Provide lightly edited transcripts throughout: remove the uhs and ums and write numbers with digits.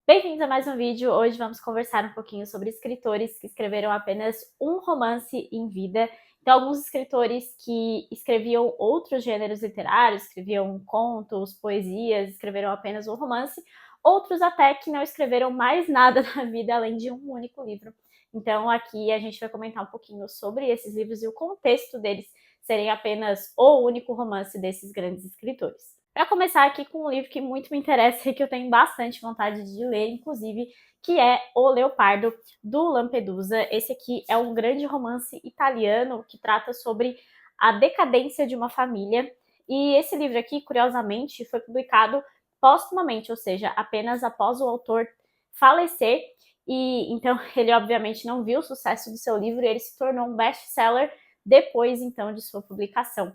Bem-vindos a mais um vídeo. Hoje vamos conversar um pouquinho sobre escritores que escreveram apenas um romance em vida. Então, alguns escritores que escreviam outros gêneros literários, escreviam contos, poesias, escreveram apenas um romance. Outros até que não escreveram mais nada na vida além de um único livro. Então, aqui a gente vai comentar um pouquinho sobre esses livros e o contexto deles serem apenas o único romance desses grandes escritores. Para começar aqui com um livro que muito me interessa e que eu tenho bastante vontade de ler, inclusive, que é O Leopardo, do Lampedusa. Esse aqui é um grande romance italiano que trata sobre a decadência de uma família. E esse livro aqui, curiosamente, foi publicado póstumamente, ou seja, apenas após o autor falecer. E então ele obviamente não viu o sucesso do seu livro e ele se tornou um best-seller depois então de sua publicação.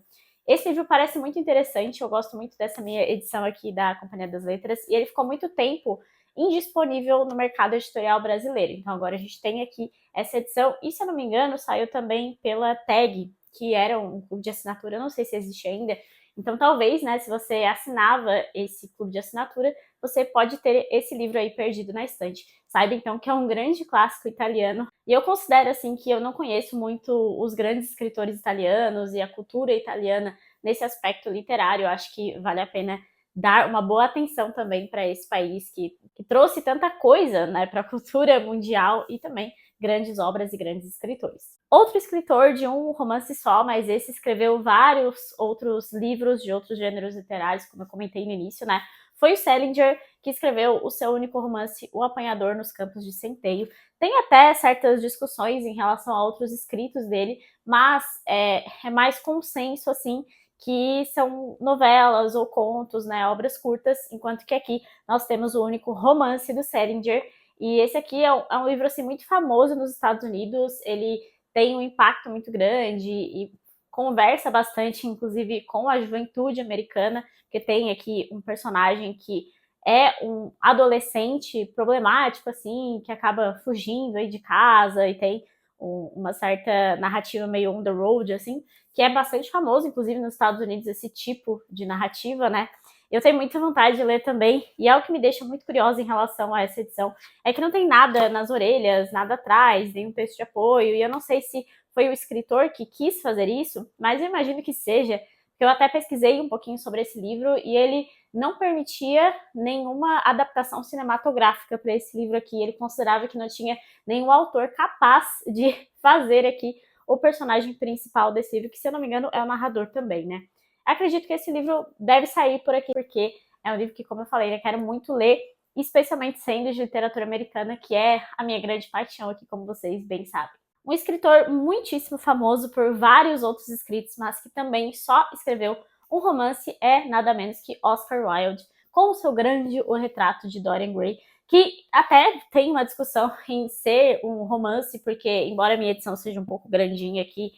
Esse livro parece muito interessante, eu gosto muito dessa minha edição aqui da Companhia das Letras, e ele ficou muito tempo indisponível no mercado editorial brasileiro. Então agora a gente tem aqui essa edição, e se eu não me engano, saiu também pela Tag, que era um clube de assinatura, eu não sei se existe ainda. Então talvez, né, se você assinava esse clube de assinatura, você pode ter esse livro aí perdido na estante. Saiba então que é um grande clássico italiano. E eu considero assim que eu não conheço muito os grandes escritores italianos e a cultura italiana nesse aspecto literário. Eu acho que vale a pena dar uma boa atenção também para esse país que trouxe tanta coisa, né, para a cultura mundial e também grandes obras e grandes escritores. Outro escritor de um romance só, mas esse escreveu vários outros livros de outros gêneros literários, como eu comentei no início, né, foi o Salinger, que escreveu o seu único romance, O Apanhador nos Campos de Centeio. Tem até certas discussões em relação a outros escritos dele, mas é mais consenso, assim, que são novelas ou contos, né, obras curtas, enquanto que aqui nós temos o único romance do Salinger. E esse aqui é um livro assim, muito famoso nos Estados Unidos, ele tem um impacto muito grande e conversa bastante, inclusive, com a juventude americana, porque tem aqui um personagem que é um adolescente problemático, assim, que acaba fugindo aí de casa e tem uma certa narrativa meio on the road, assim, que é bastante famoso, inclusive nos Estados Unidos, esse tipo de narrativa, né? Eu tenho muita vontade de ler também, e é o que me deixa muito curiosa em relação a essa edição, é que não tem nada nas orelhas, nada atrás, nenhum texto de apoio, e eu não sei se foi o escritor que quis fazer isso, mas eu imagino que seja, porque eu até pesquisei um pouquinho sobre esse livro, e ele não permitia nenhuma adaptação cinematográfica para esse livro aqui, ele considerava que não tinha nenhum autor capaz de fazer aqui o personagem principal desse livro, que se eu não me engano é o narrador também, né? Acredito que esse livro deve sair por aqui, porque é um livro que, como eu falei, eu quero muito ler, especialmente sendo de literatura americana, que é a minha grande paixão aqui, como vocês bem sabem. Um escritor muitíssimo famoso por vários outros escritos, mas que também só escreveu um romance é nada menos que Oscar Wilde, com o seu grande O Retrato de Dorian Gray, que até tem uma discussão em ser um romance, porque, embora a minha edição seja um pouco grandinha aqui,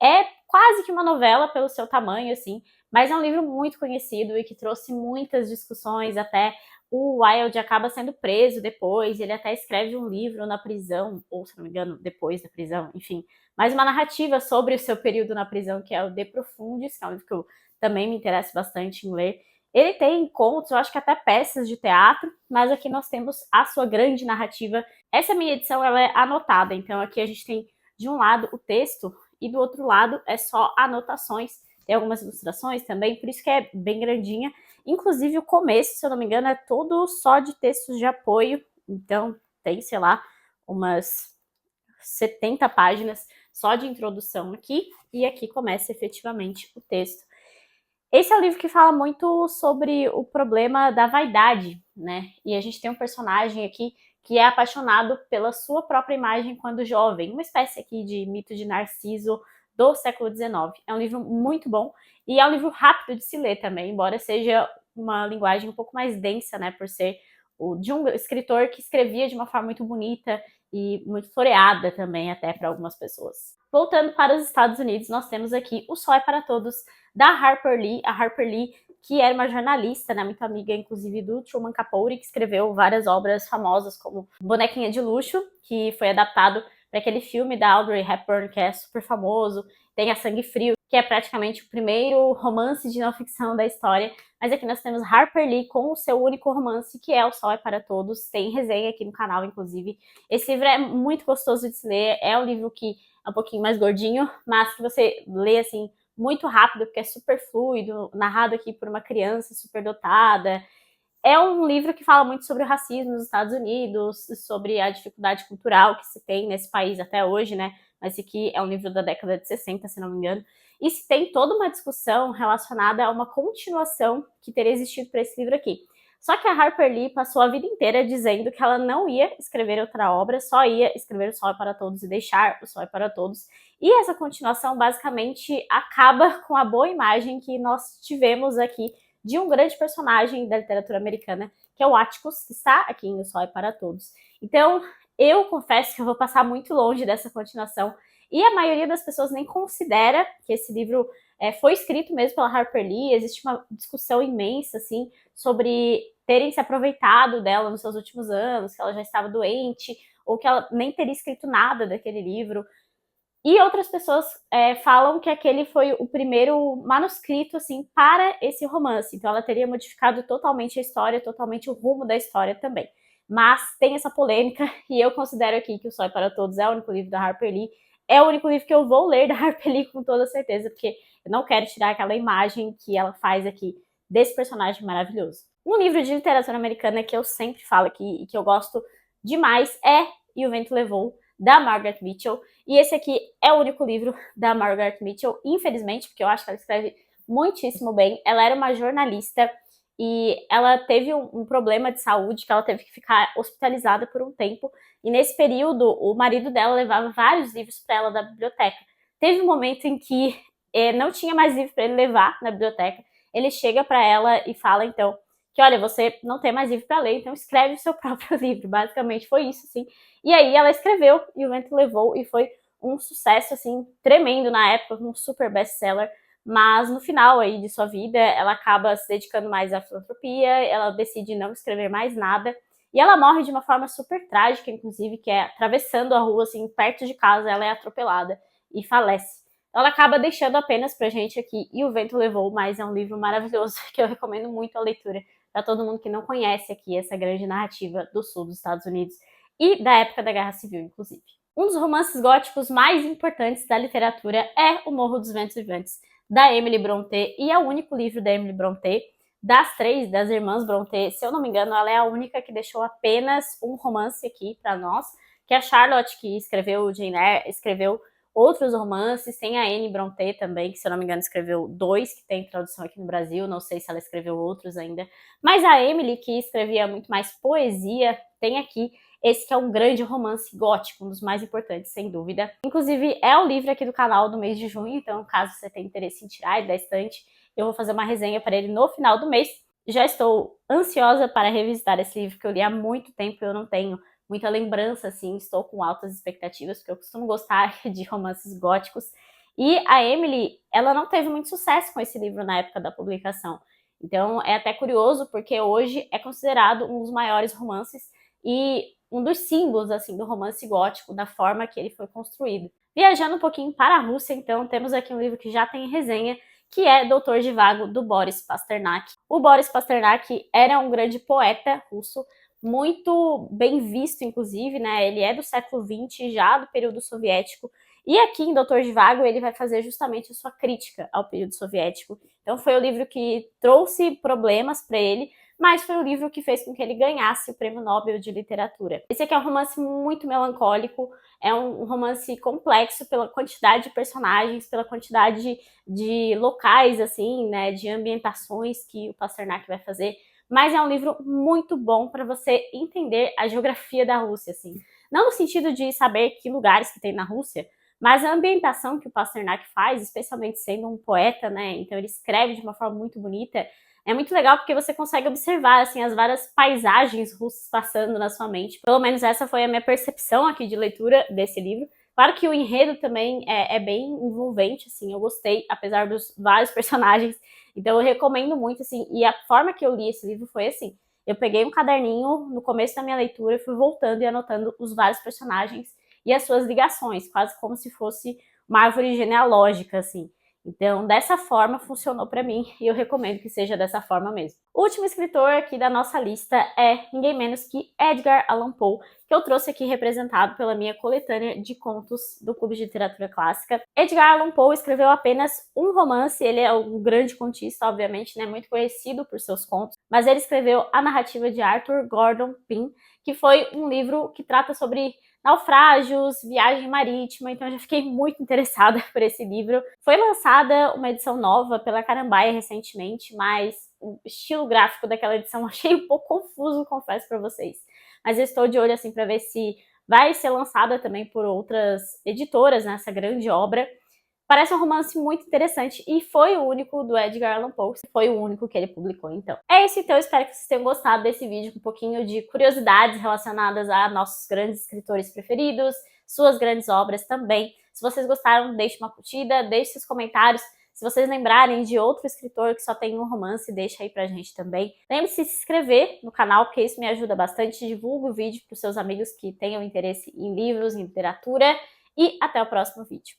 é quase que uma novela pelo seu tamanho, assim, mas é um livro muito conhecido e que trouxe muitas discussões, até o Wilde acaba sendo preso depois, ele até escreve um livro na prisão, ou se não me engano, depois da prisão, enfim, mas uma narrativa sobre o seu período na prisão, que é o De Profundis, que é um livro que eu também me interesso bastante em ler. Ele tem contos, eu acho que até peças de teatro, mas aqui nós temos a sua grande narrativa. Essa minha edição ela é anotada, então aqui a gente tem de um lado o texto e do outro lado é só anotações, tem algumas ilustrações também, por isso que é bem grandinha. Inclusive o começo, se eu não me engano, é todo só de textos de apoio, então tem, sei lá, umas 70 páginas só de introdução aqui, e aqui começa efetivamente o texto. Esse é um livro que fala muito sobre o problema da vaidade, né? E a gente tem um personagem aqui que é apaixonado pela sua própria imagem quando jovem, uma espécie aqui de mito de Narciso do século XIX. É um livro muito bom e é um livro rápido de se ler também, embora seja uma linguagem um pouco mais densa, né, por ser de um escritor que escrevia de uma forma muito bonita e muito floreada também até para algumas pessoas. Voltando para os Estados Unidos, nós temos aqui O Sol é para Todos, da Harper Lee. A Harper Lee, que era uma jornalista, né, muito amiga, inclusive, do Truman Capote, que escreveu várias obras famosas, como Bonequinha de Luxo, que foi adaptado para aquele filme da Audrey Hepburn, que é super famoso, tem a Sangue Frio, que é praticamente o primeiro romance de não ficção da história, mas aqui nós temos Harper Lee com o seu único romance, que é O Sol é para Todos, tem resenha aqui no canal, inclusive. Esse livro é muito gostoso de se ler, é um livro que é um pouquinho mais gordinho, mas que você lê, assim, muito rápido, porque é super fluido, narrado aqui por uma criança super dotada. É um livro que fala muito sobre o racismo nos Estados Unidos, sobre a dificuldade cultural que se tem nesse país até hoje, né? Mas esse aqui é um livro da década de 60, se não me engano. E se tem toda uma discussão relacionada a uma continuação que teria existido para esse livro aqui. Só que a Harper Lee passou a vida inteira dizendo que ela não ia escrever outra obra, só ia escrever O Sol é para Todos e deixar O Sol é para Todos. E essa continuação basicamente acaba com a boa imagem que nós tivemos aqui de um grande personagem da literatura americana, que é o Atticus, que está aqui em O Sol é para Todos. Então, eu confesso que eu vou passar muito longe dessa continuação, e a maioria das pessoas nem considera que esse livro foi escrito mesmo pela Harper Lee. Existe uma discussão imensa, assim, sobre terem se aproveitado dela nos seus últimos anos, que ela já estava doente, ou que ela nem teria escrito nada daquele livro. E outras pessoas falam que aquele foi o primeiro manuscrito, assim, para esse romance. Então ela teria modificado totalmente a história, totalmente o rumo da história também. Mas tem essa polêmica, e eu considero aqui que O Sol é para Todos é o único livro da Harper Lee. É o único livro que eu vou ler da Harper Lee com toda certeza, porque eu não quero tirar aquela imagem que ela faz aqui desse personagem maravilhoso. Um livro de literatura americana que eu sempre falo aqui e que eu gosto demais é E o Vento Levou, da Margaret Mitchell. E esse aqui é o único livro da Margaret Mitchell, infelizmente, porque eu acho que ela escreve muitíssimo bem. Ela era uma jornalista e ela teve um problema de saúde, que ela teve que ficar hospitalizada por um tempo. E nesse período, o marido dela levava vários livros para ela da biblioteca. Teve um momento em que não tinha mais livro para ele levar na biblioteca. Ele chega para ela e fala, então, que olha, você não tem mais livro para ler, então escreve o seu próprio livro. Basicamente foi isso, assim. E aí ela escreveu E o Vento Levou, e foi um sucesso, assim, tremendo na época, um super best-seller. Mas no final aí de sua vida, ela acaba se dedicando mais à filantropia, ela decide não escrever mais nada, e ela morre de uma forma super trágica, inclusive, que é atravessando a rua, assim, perto de casa, ela é atropelada e falece. Ela acaba deixando apenas pra gente aqui E o Vento Levou, mas é um livro maravilhoso que eu recomendo muito a leitura para todo mundo que não conhece aqui essa grande narrativa do sul dos Estados Unidos e da época da Guerra Civil, inclusive. Um dos romances góticos mais importantes da literatura é O Morro dos Ventos Vivantes, da Emily Brontë, e é o único livro da Emily Brontë. Das três, das irmãs Brontë, se eu não me engano, ela é a única que deixou apenas um romance aqui para nós, que é a Charlotte, que escreveu Jane Eyre, escreveu outros romances. Tem a Anne Brontë também, que se eu não me engano escreveu 2, que tem tradução aqui no Brasil, não sei se ela escreveu outros ainda. Mas a Emily, que escrevia muito mais poesia, tem aqui esse que é um grande romance gótico, um dos mais importantes, sem dúvida. Inclusive, é o livro aqui do canal do mês de junho, então caso você tenha interesse em tirar ele da estante, eu vou fazer uma resenha para ele no final do mês. Já estou ansiosa para revisitar esse livro, que eu li há muito tempo, eu não tenho muita lembrança, assim, estou com altas expectativas, porque eu costumo gostar de romances góticos. E a Emily, ela não teve muito sucesso com esse livro na época da publicação. Então é até curioso, porque hoje é considerado um dos maiores romances e um dos símbolos, assim, do romance gótico, da forma que ele foi construído. Viajando um pouquinho para a Rússia, então, temos aqui um livro que já tem resenha, que é Doutor Zhivago, do Boris Pasternak. O Boris Pasternak era um grande poeta russo, muito bem visto, inclusive, né? Ele é do século XX, já do período soviético. E aqui em Doutor Zhivago ele vai fazer justamente a sua crítica ao período soviético. Então foi o livro que trouxe problemas para ele, mas foi o livro que fez com que ele ganhasse o Prêmio Nobel de Literatura. Esse aqui é um romance muito melancólico, é um romance complexo pela quantidade de personagens, pela quantidade de locais, assim, né, de ambientações que o Pasternak vai fazer, mas é um livro muito bom para você entender a geografia da Rússia, assim. Não no sentido de saber que lugares que tem na Rússia, mas a ambientação que o Pasternak faz, especialmente sendo um poeta, né, então ele escreve de uma forma muito bonita, é muito legal porque você consegue observar, assim, as várias paisagens russas passando na sua mente. Pelo menos essa foi a minha percepção aqui de leitura desse livro. Claro que o enredo também é bem envolvente, assim, eu gostei, apesar dos vários personagens. Então eu recomendo muito, assim, e a forma que eu li esse livro foi assim. Eu peguei um caderninho no começo da minha leitura, fui voltando e anotando os vários personagens, e as suas ligações, quase como se fosse uma árvore genealógica, assim. Então, dessa forma funcionou para mim e eu recomendo que seja dessa forma mesmo. O último escritor aqui da nossa lista é ninguém menos que Edgar Allan Poe, que eu trouxe aqui representado pela minha coletânea de contos do Clube de Literatura Clássica. Edgar Allan Poe escreveu apenas um romance, ele é um grande contista, obviamente, né, muito conhecido por seus contos, mas ele escreveu a narrativa de Arthur Gordon Pym, que foi um livro que trata sobre naufrágios, viagem marítima, então eu já fiquei muito interessada por esse livro. Foi lançada uma edição nova pela Carambaia recentemente, mas o estilo gráfico daquela edição eu achei um pouco confuso, confesso para vocês. Mas eu estou de olho assim para ver se vai ser lançada também por outras editoras nessa grande obra. Parece um romance muito interessante e foi o único do Edgar Allan Poe, foi o único que ele publicou, então. É isso, então, eu espero que vocês tenham gostado desse vídeo com um pouquinho de curiosidades relacionadas a nossos grandes escritores preferidos, suas grandes obras também. Se vocês gostaram, deixe uma curtida, deixe seus comentários. Se vocês lembrarem de outro escritor que só tem um romance, deixa aí pra gente também. Lembre-se de se inscrever no canal, porque isso me ajuda bastante. Divulgue o vídeo para os seus amigos que tenham interesse em livros, em literatura. E até o próximo vídeo.